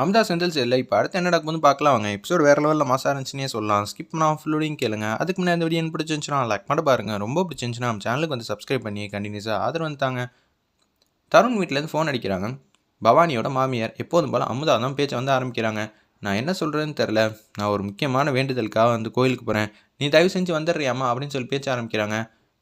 அமுதா செந்தில் இல்லை இப்போ அடுத்து என்ன நடக்குதுன்னு பார்க்கலாம் வாங்க. எபிசோட் வேறு லெவலில் மாசாக இருந்துச்சுன்னே சொல்லலாம். ஸ்கிப் பண்ணால் ஃபுல்லோடையும் கேளுங்க. அதுக்கு முன்னாடி இந்த வீடியோ என்ன பிடிச்சிருந்துச்சுன்னா லைக் பண்ண பாருங்க. ரொம்ப பிடிச்சிருந்துச்சுன்னா நம்ம சேனலுக்கு வந்து சப்ஸ்கிரைப் பண்ணி கண்டினியூஸாக ஆதரவு வந்துட்டாங்க. தருண் வீட்டிலேருந்து ஃபோன் அடிக்கிறாங்க. பவானியோட மாமியார் எப்போதும் போல் அமுதா தான் பேச்சை வந்து ஆரம்பிக்கிறாங்க. நான் என்ன சொல்கிறேன்னு தெரில, நான் ஒரு முக்கியமான வேண்டுதலுக்காக வந்து கோயிலுக்கு போகிறேன், நீ தயவு செஞ்சு வந்துடுறியாம்மா அப்படின்னு சொல்லி பேச்ச ஆரம்பிக்கிறாங்க.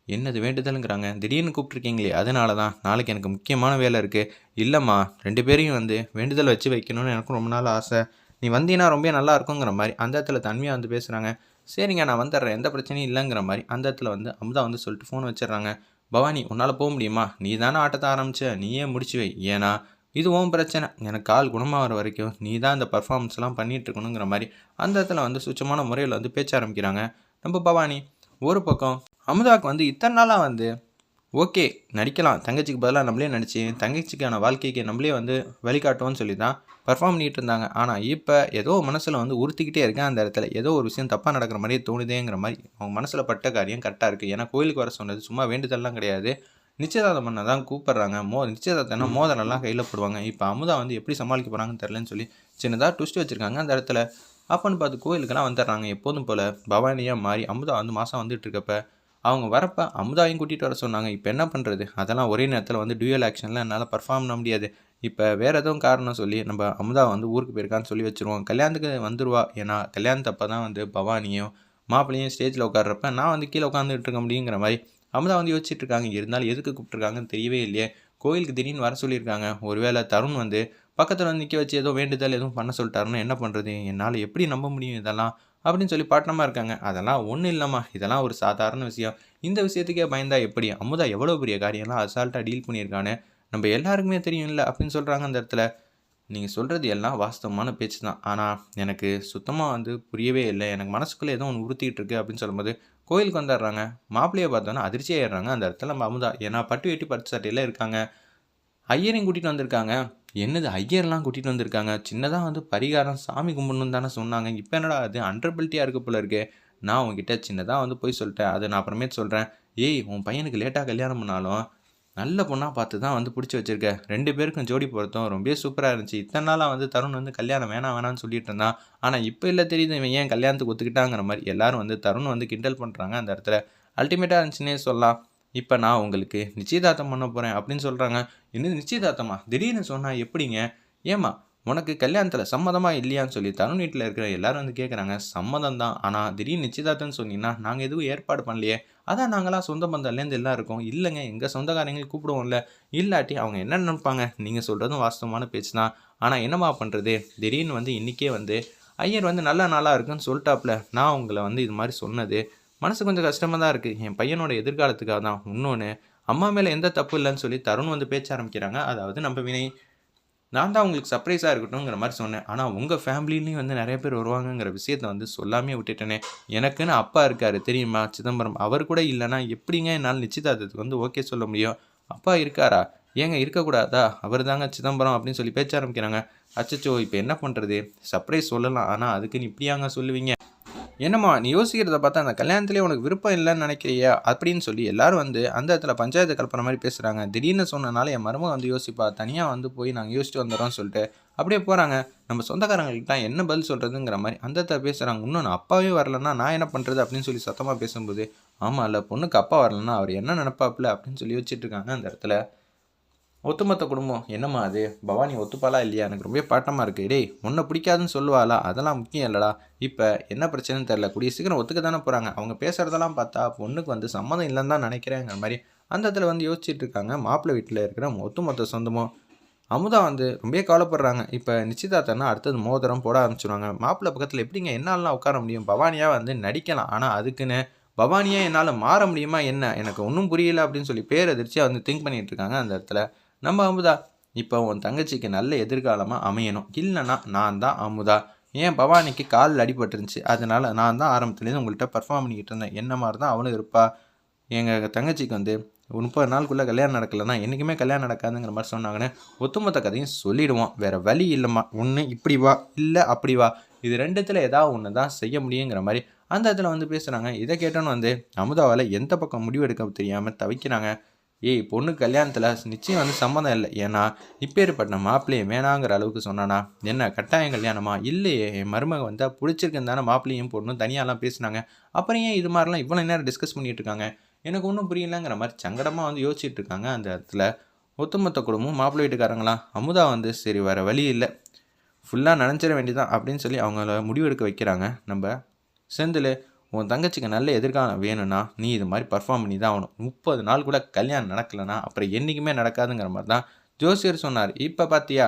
என்னது வேண்டுதலுங்கிறாங்க, திடீர்னு கூப்பிட்ருக்கீங்களே அதனால தான், நாளைக்கு எனக்கு முக்கியமான வேலை இருக்குது. இல்லைம்மா, 2 பேரையும் வந்து வேண்டுதல் வச்சு வைக்கணும்னு எனக்கும் ரொம்ப நாள் ஆசை, நீ வந்தீங்கன்னா ரொம்ப நல்லா இருக்குங்கிற மாதிரி அந்த இடத்துல தன்மையாக வந்து பேசுகிறாங்க. சரிங்க நான் வந்துடுறேன், எந்த பிரச்சனையும் இல்லைங்கிற மாதிரி அந்த இடத்துல வந்து அமுதா வந்து சொல்லிட்டு ஃபோன் வச்சிடுறாங்க. பவானி உன்னால் போக முடியுமா, நீ தானே ஆட்டத்தை ஆரம்பித்த, நீயே முடிச்சு வை, ஏன்னா இது உன் பிரச்சனை, எனக்கு கால் குணமாகிற வரைக்கும் நீ தான் இந்த பர்ஃபார்மன்ஸ்லாம் பண்ணிகிட்டு இருக்கணுங்கிற மாதிரி அந்த இடத்துல வந்து சுச்சமான முறையில் வந்து பேச்ச ஆரம்பிக்கிறாங்க நம்ம பவானி. ஒரு பக்கம் அமுதாவுக்கு வந்து இத்தனை நாளாக வந்து ஓகே நடிக்கலாம், தங்கச்சிக்கு பதிலாக நம்மளே நடிச்சு தங்கச்சிக்கான வாழ்க்கைக்கு நம்மளே வந்து வழிகாட்டுவோன்னு சொல்லி தான் பர்ஃபார்ம் பண்ணிகிட்டு இருந்தாங்க. ஆனால் இப்போ ஏதோ மனசில் வந்து உறுத்திக்கிட்டே இருக்கேன், அந்த இடத்துல ஏதோ ஒரு விஷயம் தப்பாக நடக்கிற மாதிரியே தோணுதேங்கிற மாதிரி அவங்க மனசில் பட்ட காரியம் கரெக்டாக இருக்குது. ஏன்னா கோயிலுக்கு வர சொன்னது சும்மா வேண்டுதல்லாம் கிடையாது, நிச்சயதார்த்தம் பண்ண தான் கூப்பிட்றாங்க. நிச்சயதார்த்தம்னா மோதிரம்லாம் கையில் போடுவாங்க. இப்போ அமுதா வந்து எப்படி சமாளிக்க போகிறாங்கன்னு தெரிலன்னு சொல்லி சின்னதாக ட்விஸ்ட் வச்சுருக்காங்க அந்த இடத்துல. அப்போன்னு பார்த்து கோயிலுக்கெல்லாம் வந்துடுறாங்க. எப்போதும் போல் பவானியாக மாறி அமுதா வந்து மாதம் வந்துட்டு இருக்கப்ப அவங்க வரப்போ அமுதாவையும் கூட்டிகிட்டு வர சொன்னாங்க. இப்போ என்ன பண்ணுறது, அதெல்லாம் ஒரே நேரத்தில் வந்து டூயல் ஆக்ஷனில் என்னால் பர்ஃபார்ம் பண்ண முடியாது. இப்போ வேறு எதுவும் காரணம் சொல்லி நம்ம அமுதா வந்து ஊருக்கு போயிருக்கான்னு சொல்லி வச்சுருவோம், கல்யாணத்துக்கு வந்துடுவா. ஏன்னா கல்யாணத்தப்போ தான் வந்து பவானியும் மாப்பிள்ளையும் ஸ்டேஜில் உட்கார்றப்ப நான் வந்து கீழே உட்காந்துட்டு இருக்க முடியுங்கிற மாதிரி அமுதா வந்து யோசிச்சுட்டு இருக்காங்க. இருந்தாலும் எதுக்கு கூப்பிட்ருக்காங்கன்னு தெரியவே இல்லையே. கோயிலுக்கு திடீர்னு வர சொல்லியிருக்காங்க. ஒருவேளை தருண் வந்து பக்கத்தில் வந்து நிற்க வச்சு ஏதோ வேண்டுதல் எதுவும் பண்ண சொல்லிட்டாருன்னு என்ன பண்ணுறது, என்னால் எப்படி நம்ப முடியும் இதெல்லாம் அப்படின்னு சொல்லி பாட்டமாக இருக்காங்க. அதெல்லாம் ஒன்றும் இல்லைம்மா, இதெல்லாம் ஒரு சாதாரண விஷயம், இந்த விஷயத்துக்கே பயந்தா எப்படி, அமுதா எவ்வளோ பெரிய காரியம்லாம் அசால்ட்டாக டீல் பண்ணியிருக்கான்னு நம்ம எல்லாருக்குமே தெரியும் இல்லை அப்படின்னு சொல்கிறாங்க அந்த இடத்துல. நீங்கள் சொல்கிறது எல்லாம் வாஸ்தவமான பேச்சு தான், ஆனால் எனக்கு சுத்தமாக வந்து புரியவே இல்லை, எனக்கு மனசுக்குள்ளே ஏதோ ஒன்று உறுத்திட்டு இருக்கு அப்படின்னு சொல்லும்போது கோயிலுக்கு வந்துடுறாங்க. மாப்பிள்ளையை பார்த்தோன்னா அதிர்ச்சியாகிடுறாங்க அந்த இடத்துல நம்ம அமுதா. ஏன்னா பட்டு வெட்டி பட்டு சட்டையில் இருக்காங்க, ஐயரையும் கூட்டிகிட்டு வந்திருக்காங்க. என்னது ஐயர்லாம் கூட்டிகிட்டு வந்திருக்காங்க, சின்னதாக வந்து பரிகாரம் சாமி கும்பிடணுன்னு தானே சொன்னாங்க, இப்போ என்னடா அது அண்டர்பில்ட்டியாக இருக்க போல இருக்கு. நான் உங்ககிட்ட சின்னதாக வந்து போய் சொல்லிட்டேன், அதை நான் அப்புறமேட்டு சொல்கிறேன். ஏய் உன் பையனுக்கு லேட்டாக கல்யாணம் பண்ணாலும் நல்ல பொண்ணாக பார்த்து தான் வந்து பிடிச்சி வச்சுருக்க, 2 பேருக்கும் ஜோடி பொருத்தம் ரொம்பவே சூப்பராக இருந்துச்சு. இத்தனை நாளாக வந்து தருண் வந்து கல்யாணம் வேணாம் வேணாம்னு சொல்லிட்டு இருந்தான், ஆனால் இப்போ இல்லை தெரியுது இவன் ஏன் கல்யாணத்துக்கு ஒத்துக்கிட்டாங்கிற மாதிரி எல்லாரும் வந்து தருண் வந்து கிண்டல் பண்ணுறாங்க அந்த இடத்துல. அல்டிமேட்டாக இருந்துச்சுன்னே சொல்லலாம். இப்போ நான் உங்களுக்கு நிச்சயதார்த்தம் பண்ண போகிறேன் அப்படின்னு சொல்கிறாங்க. என்னது நிச்சயதார்த்தமா, திடீர்னு சொன்னால் எப்படிங்க, ஏம்மா உனக்கு கல்யாணத்தில் சம்மதமா இல்லையான்னு சொல்லி தருண் வீட்டில் இருக்கிற எல்லாரும் வந்து கேட்குறாங்க. சம்மதம் தான், ஆனால் திடீர்னு நிச்சயதார்த்தம்னு சொன்னீங்கன்னா நாங்கள் எதுவும் ஏற்பாடு பண்ணலையே, அதான் நாங்களாம் சொந்த பந்தம்லேருந்து எல்லாம் இருக்கோம். இல்லைங்க எங்கள் சொந்தக்காரங்களுக்கு கூப்பிடுவோம்ல, இல்லாட்டி அவங்க என்ன நினைப்பாங்க, நீங்கள் சொல்கிறதும் வாஸ்தவமான பேச்சு தான், ஆனால் என்னம்மா பண்ணுறது, திடீர்னு வந்து இன்றைக்கே வந்து ஐயர் வந்து நல்ல நாளாக இருக்குன்னு சொல்லிட்டாப்புல, நான் உங்களை வந்து இது மாதிரி சொன்னது மனசு கொஞ்சம் கஷ்டமாக தான் இருக்குது, என் பையனோட எதிர்காலத்துக்காக தான். இன்னொன்று அம்மா மேலே எந்த தப்பு இல்லைன்னு சொல்லி தருண் வந்து பேச்ச ஆரம்பிக்கிறாங்க. அதாவது நம்ம வினை, நான் தான் உங்களுக்கு சர்ப்ரைஸாக இருக்கட்டும்ங்கிற மாதிரி சொன்னேன், ஆனால் உங்கள் ஃபேமிலிலையும் வந்து நிறைய பேர் வருவாங்கங்கிற விஷயத்த வந்து சொல்லாமே விட்டுட்டேனே. எனக்குன்னு அப்பா இருக்கார் தெரியுமா சிதம்பரம், அவர் கூட இல்லைன்னா எப்படிங்க என்னால் நிச்சயதார்த்தத்துக்கு வந்து ஓகே சொல்ல முடியும். அப்பா இருக்காரா, ஏங்க இருக்கக்கூடாதா, அவர் தாங்க சிதம்பரம் அப்படின்னு சொல்லி பேச்ச ஆரம்பிக்கிறாங்க. அச்சச்சோ இப்போ என்ன பண்ணுறது, சர்ப்ரைஸ் சொல்லலாம், ஆனால் அதுக்குன்னு இப்படியாங்க சொல்லுவீங்க, என்னம்மா நீ யோசிக்கிறத பார்த்தா அந்த கல்யாணத்துலேயே உனக்கு விருப்பம் இல்லைன்னு நினைக்கிறியா அப்படின்னு சொல்லி எல்லாரும் வந்து அந்த இடத்துல பஞ்சாயத்து கலப்புற மாதிரி பேசுகிறாங்க. திடீர்னு சொன்னனால என் மருமக வந்து யோசிப்பா, தனியாக வந்து போய் நாங்கள் யோசிச்சுட்டு வந்துடுறோம்னு சொல்லிட்டு அப்படியே போகிறாங்க. நம்ம சொந்தக்காரங்கள்ட்ட என்ன பதில் சொல்கிறதுங்கிற மாதிரி அந்த இடத்துல பேசுகிறாங்க. இன்னொன்று அப்பாவே வரலன்னா நான் என்ன பண்ணுறது அப்படின்னு சொல்லி சத்தமாக பேசும்போது, ஆமாம் இல்லை பொண்ணுக்கு அப்பா வரலன்னா அவர் என்ன நினைப்பாப்புல அப்படின்னு சொல்லி யோசிச்சுட்டு இருக்காங்க அந்த இடத்துல. ஒத்துமொத்த குடும்பம் என்னம்மா அது, பவானி ஒத்துப்பாளா இல்லையா, எனக்கு ரொம்ப பாட்டமாக இருக்குது, டேய் உன்னை பிடிக்காதுன்னு சொல்லுவாளா, அதெல்லாம் முக்கியம் இல்லைடா, இப்போ என்ன பிரச்சனைன்னு தெரில, கூடிய சீக்கிரம் ஒத்துக்க தானே போகிறாங்க, அவங்க பேசுகிறதெல்லாம் பார்த்தா பொண்ணுக்கு வந்து சம்மதம் இல்லைன்னு தான் நினைக்கிறேங்கிற மாதிரி அந்த இடத்துல வந்து யோசிச்சுட்டு இருக்காங்க மாப்பிள்ளை வீட்டில் இருக்கிற ஒத்துமொத்த சொந்தமும். அமுதா வந்து ரொம்ப கவலைப்படுறாங்க. இப்போ நிச்சயதார்த்தம்னா அடுத்தது மோதிரம் போட ஆரம்பிச்சிடுவாங்க. மாப்பிள்ளை பக்கத்தில் எப்படிங்க என்னாலலாம் உட்கார முடியும், பவானியாக வந்து நடிக்கலாம், ஆனால் அதுக்குன்னு பவானியாக என்னால் மாற முடியுமா என்ன, எனக்கு ஒன்றும் புரியல அப்படின்னு சொல்லி பேரதிர்ச்சியாக வந்து திங்க் பண்ணிகிட்டு இருக்காங்க அந்த இடத்துல நம்ம அமுதா. இப்போ உன் தங்கச்சிக்கு நல்ல எதிர்காலமாக அமையணும், இல்லைன்னா நான் தான் அமுதா, ஏன் பவானிக்கு காலில் அடிபட்டுருந்துச்சு, அதனால் நான் தான் ஆரம்பத்துலேருந்து உங்கள்கிட்ட பர்ஃபார்ம் பண்ணிக்கிட்டு இருந்தேன், என்ன மாதிரி தான் அவனும் இருப்பா, எங்கள் தங்கச்சிக்கு வந்து 30 நாளுக்குள்ளே கல்யாணம் நடக்கலைன்னா என்றைக்குமே கல்யாணம் நடக்காதுங்கிற மாதிரி சொன்னாங்கன்னு ஒத்துமொத்த கதையும் சொல்லிவிடுவோம். வேறு வழி இல்லைம்மா, ஒன்று இப்படி வா இல்லை அப்படி வா, இது ரெண்டுத்தில் ஏதாவது ஒன்று தான் செய்ய முடியுங்கிற மாதிரி அந்த இடத்துல வந்து பேசுகிறாங்க. இதை கேட்டோன்னு வந்து அமுதாவால் எந்த பக்கம் முடிவெடுக்க தெரியாமல் தவிக்கிறாங்க. ஏய் பொண்ணு கல்யாணத்தில் நிச்சயம் வந்து சம்மந்தம் இல்லை, ஏன்னா இப்பேற்பட்ட மாப்பிள்ளையை வேணாங்கிற அளவுக்கு சொன்னானா? என்ன கட்டாயம் கல்யாணமா? இல்லையே, என் மருமக வந்தால் பிடிச்சிருக்குன்னு தானே மாப்பிள்ளையும் பொண்ணும் தனியாலாம் பேசுனாங்க. அப்புறம் ஏன் இது மாதிரிலாம் இவ்வளோ நேரம் டிஸ்கஸ் பண்ணிகிட்டு இருக்காங்க? எனக்கு ஒன்றும் புரியலங்கிற மாதிரி சங்கடமாக வந்து யோசிச்சுட்டு இருக்காங்க. அந்த இடத்துல ஒட்டுமொத்த குடும்பமும் மாப்பிள்ளை வீட்டுக்காரங்களாம். அமுதா வந்து சரி வேறு வழி இல்லை, ஃபுல்லாக நினச்சிட வேண்டியதான் அப்படின்னு சொல்லி அவங்கள முடிவெடுக்க வைக்கிறாங்க. நம்ம செந்தில், உன் தங்கச்சிக்கு நல்ல எதிர்காலம் வேணும்னா நீ இது மாதிரி பர்ஃபார்ம் பண்ணி தான் ஆகணும். 30 நாள் கூட கல்யாணம் நடக்கலைன்னா அப்புறம் என்றைக்குமே நடக்காதுங்கிற மாதிரி தான் ஜோசியர் சொன்னார். இப்போ பார்த்தியா,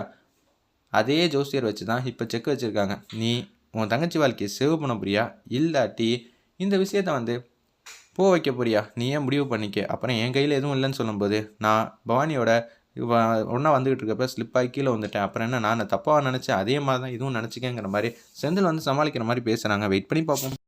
அதே ஜோசியர் வச்சு தான் இப்போ செக் வச்சுருக்காங்க. நீ உன் தங்கச்சி வாழ்க்கையை சேவ் பண்ண போறியா, இல்லாட்டி இந்த விஷயத்தை வந்து வைக்க போறியா? நீ ஏன் முடிவு பண்ணிக்க. அப்புறம் என் கையில் எதுவும் இல்லைன்னு சொல்லும்போது, நான் பவானியோட ஒன்றா வந்துக்கிட்டு இருக்கப்ப ஸ்லிப்பாகி கீழே வந்துட்டேன். அப்புறம் என்ன, நான் தப்பாக நினச்சேன், அதே மாதிரி தான் இதுவும் நினச்சிக்கங்கிற மாதிரி செந்தில் வந்து சமாளிக்கிற மாதிரி பேசுகிறாங்க. வெயிட் பண்ணி பார்ப்போம்.